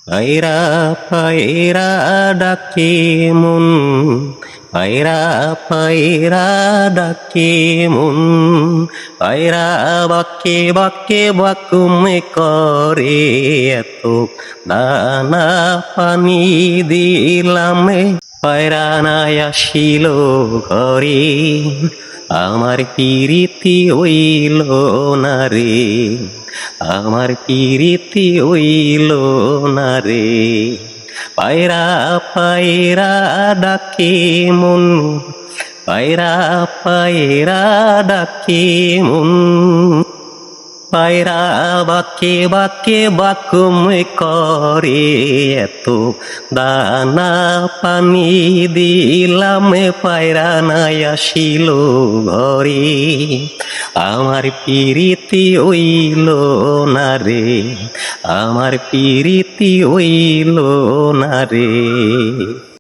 পায়রা পায়রা ডাকে মন, পায়রা পায়রা ডাকে মন, পায়রা বাকে বাকে বাকুমে করে এত দানা পানি দিলাম, পায়রা নাই আসিল ঘরে, আমার পিরিতি হইল না রে, আমার পিরিতি হইল না রে। পায়রা পায়রা ডাকে মন, পায়রা পায়রা ডাকে মন, পায়রা বাকে বাকে বাকুম করে এত দানা পানি দিলাম, পায়রা নাই আসিল ঘরে, আমার পিরিতি হইল না রে, আমার পিরিতি হইল না রে।